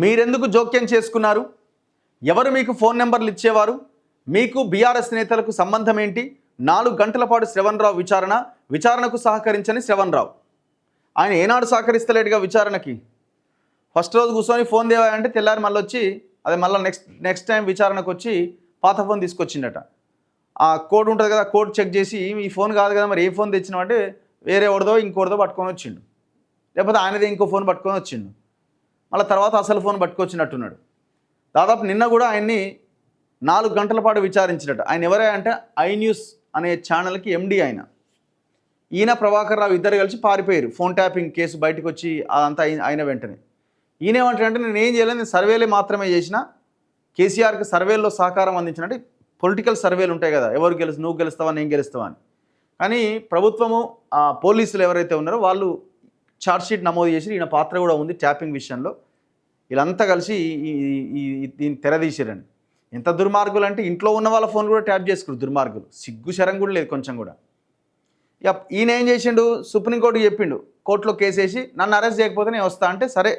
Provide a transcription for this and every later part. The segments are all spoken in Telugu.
మీరెందుకు జోక్యం చేసుకున్నారు? ఎవరు మీకు ఫోన్ నెంబర్లు ఇచ్చేవారు? మీకు బీఆర్ఎస్ నేతలకు సంబంధం ఏంటి? 4 గంటల పాటు శ్రవణరావు విచారణకు సహకరించని శ్రవణరావు. ఆయన ఏనాడు సహకరిస్తలేడుగా విచారణకి. ఫస్ట్ రోజు కూర్చొని ఫోన్ దేవాలంటే తెల్లారి మళ్ళీ వచ్చి అదే మళ్ళీ నెక్స్ట్ టైం విచారణకు వచ్చి పాత ఫోన్ తీసుకొచ్చిండట. ఆ కోడ్ ఉంటుంది కదా, కోడ్ చెక్ చేసి ఈ ఫోన్ కాదు కదా, మరి ఏ ఫోన్ తెచ్చినామంటే వేరే ఇంకోటిదో పట్టుకొని వచ్చిండు, లేకపోతే ఆయనదే ఇంకో ఫోన్ పట్టుకొని వచ్చిండు. మళ్ళీ తర్వాత అసలు ఫోన్ పట్టుకొచ్చినట్టున్నాడు. దాదాపు నిన్న కూడా ఆయన్ని 4 గంటల పాటు విచారించినట్టు. ఆయన ఎవరే అంటే ఐ న్యూస్ అనే ఛానల్కి ఎండి ఆయన. ఈయన ప్రభాకర్ రావు ఇద్దరు కలిసి పారిపోయారు. ఫోన్ ట్యాపింగ్ కేసు బయటకు వచ్చి అదంతా అయిన వెంటనే ఈయనేమంటాడంటే నేను ఏం చేయలేదు, నేను సర్వేలే మాత్రమే చేసిన, కేసీఆర్కి సర్వేల్లో సహకారం అందించినట్టు. పొలిటికల్ సర్వేలు ఉంటాయి కదా, ఎవరు నువ్వు గెలుస్తావా నేను గెలుస్తావా అని. కానీ ప్రభుత్వము పోలీసులు ఎవరైతే ఉన్నారో వాళ్ళు ఛార్జ్షీట్ నమోదు చేసి ఈయన పాత్ర కూడా ఉంది ట్యాపింగ్ విషయంలో. వీళ్ళంతా కలిసి దీన్ని తెరదీసారని. ఎంత దుర్మార్గులు అంటే ఇంట్లో ఉన్న వాళ్ళ ఫోన్ కూడా ట్యాప్ చేసుకున్నారు దుర్మార్గులు. సిగ్గు శరం కూడా లేదు కొంచెం కూడా. ఇక ఈయన ఏం చేసిండు, సుప్రీంకోర్టుకి చెప్పిండు, కోర్టులో కేసు వేసి నన్ను అరెస్ట్ చేయకపోతే నేను వస్తా అంటే సరే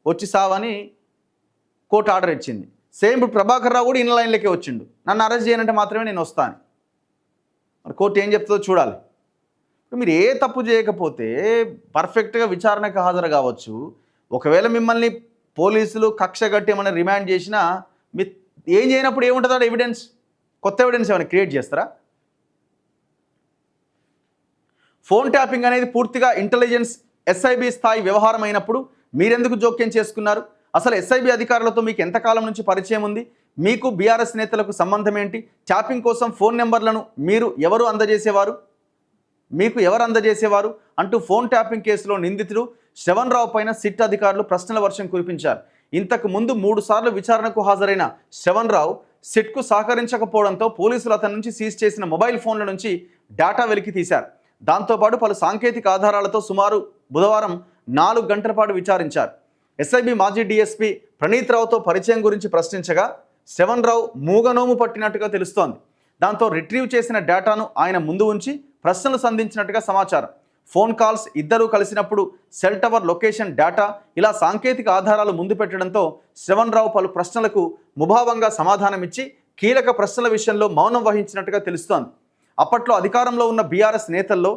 వచ్చి సావని కోర్టు ఆర్డర్ ఇచ్చింది. సేమ్ ఇప్పుడు ప్రభాకర్ రావు కూడా ఇన్ లైన్లకే వచ్చిండు, నన్ను అరెస్ట్ చేయనంటే మాత్రమే నేను వస్తాను. మరి కోర్టు ఏం చెప్తుందో చూడాలి. మీరు ఏ తప్పు చేయకపోతే పర్ఫెక్ట్గా విచారణకు హాజరు కావచ్చు. ఒకవేళ మిమ్మల్ని పోలీసులు కక్ష కట్టి ఏమైనా రిమాండ్ చేసినా మీ ఏం చేయనప్పుడు ఏముంటుందా ఎవిడెన్స్? కొత్త ఎవిడెన్స్ ఏమైనా క్రియేట్ చేస్తారా? ఫోన్ ట్యాపింగ్ అనేది పూర్తిగా ఇంటెలిజెన్స్ ఎస్ఐబి స్థాయి వ్యవహారం అయినప్పుడు మీరెందుకు జోక్యం చేసుకున్నారు? అసలు ఎస్ఐబి అధికారులతో మీకు ఎంతకాలం నుంచి పరిచయం ఉంది? మీకు బీఆర్ఎస్ నేతలకు సంబంధం ఏంటి? ట్యాపింగ్ కోసం ఫోన్ నెంబర్లను ఎవరు అందజేసేవారు అంటూ ఫోన్ ట్యాపింగ్ కేసులో నిందితుడు శ్రవణరావు పైన సిట్ అధికారులు ప్రశ్నల వర్షం కురిపించారు. ఇంతకు ముందు 3 సార్లు విచారణకు హాజరైన శ్రవణరావు సిట్కు సహకరించకపోవడంతో పోలీసులు అతని నుంచి సీజ్ చేసిన మొబైల్ ఫోన్ల నుంచి డేటా వెలికి తీశారు. దాంతోపాటు పలు సాంకేతిక ఆధారాలతో సుమారు బుధవారం 4 గంటల పాటు విచారించారు. ఎస్ఐబి మాజీ డీఎస్పీ ప్రణీత్ రావుతో పరిచయం గురించి ప్రశ్నించగా శ్రవణరావు మూగనోము పట్టినట్టుగా తెలుస్తోంది. దాంతో రిట్రీవ్ చేసిన డేటాను ఆయన ముందు ఉంచి ప్రశ్నలు సంధించినట్టుగా సమాచారం. ఫోన్ కాల్స్, ఇద్దరూ కలిసినప్పుడు సెల్ టవర్ లొకేషన్ డేటా, ఇలా సాంకేతిక ఆధారాలు ముందు పెట్టడంతో శ్రవణరావు పలు ప్రశ్నలకు ముభావంగా సమాధానమిచ్చి కీలక ప్రశ్నల విషయంలో మౌనం వహించినట్టుగా తెలుస్తోంది. అప్పట్లో అధికారంలో ఉన్న బీఆర్ఎస్ నేతల్లో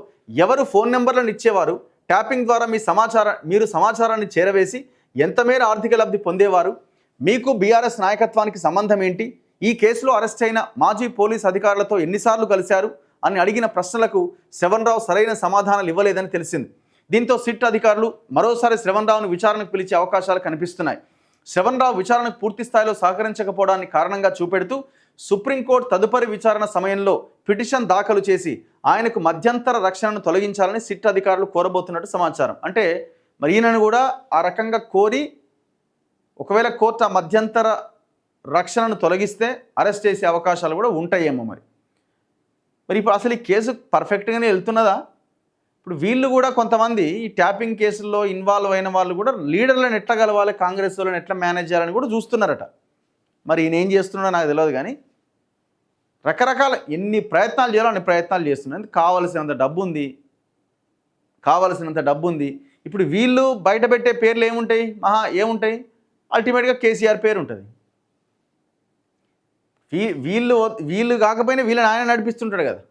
ఎవరు ఫోన్ నెంబర్లను ఇచ్చేవారు? ట్యాపింగ్ ద్వారా మీరు సమాచారాన్ని చేరవేసి ఎంతమేర ఆర్థిక లబ్ధి పొందేవారు? మీకు బీఆర్ఎస్ నాయకత్వానికి సంబంధం ఏంటి? ఈ కేసులో అరెస్ట్ అయిన మాజీ పోలీస్ అధికారులతో ఎన్నిసార్లు కలిశారు అని అడిగిన ప్రశ్నలకు శ్రవణరావు సరైన సమాధానాలు ఇవ్వలేదని తెలిసింది. దీంతో సిట్ అధికారులు మరోసారి శ్రవణరావును విచారణకు పిలిచే అవకాశాలు కనిపిస్తున్నాయి. శ్రవణరావు విచారణకు పూర్తి స్థాయిలో సహకరించకపోవడాన్ని కారణంగా చూపెడుతూ సుప్రీంకోర్టు తదుపరి విచారణ సమయంలో పిటిషన్ దాఖలు చేసి ఆయనకు మధ్యంతర రక్షణను తొలగించాలని సిట్ అధికారులు కోరబోతున్నట్టు సమాచారం. అంటే మరి ఈయనను కూడా ఆ రకంగా కోరి ఒకవేళ కోర్టు ఆ మధ్యంతర రక్షణను తొలగిస్తే అరెస్ట్ చేసే అవకాశాలు కూడా ఉంటాయేమో. మరి ఇప్పుడు అసలు ఈ కేసు పర్ఫెక్ట్గానే వెళ్తున్నదా? ఇప్పుడు వీళ్ళు కూడా కొంతమంది ఈ ట్యాపింగ్ కేసుల్లో ఇన్వాల్వ్ అయిన వాళ్ళు కూడా లీడర్లను ఎట్లా కలవాలి, కాంగ్రెస్ వాళ్ళని ఎట్లా మేనేజ్ చేయాలని కూడా చూస్తున్నారట. మరి ఈయన ఏం చేస్తున్నాడో నాకు తెలియదు, కానీ రకరకాల ఎన్ని ప్రయత్నాలు చేయాలో అన్ని ప్రయత్నాలు చేస్తున్నారు. కావలసినంత డబ్బు ఉంది. ఇప్పుడు వీళ్ళు బయట పెట్టే పేర్లు ఏముంటాయి? అల్టిమేట్గా కేసీఆర్ పేరు ఉంటుంది. వీళ్ళు కాకపోయినా వీళ్ళని ఆయన నడిపిస్తుంటాడు కదా.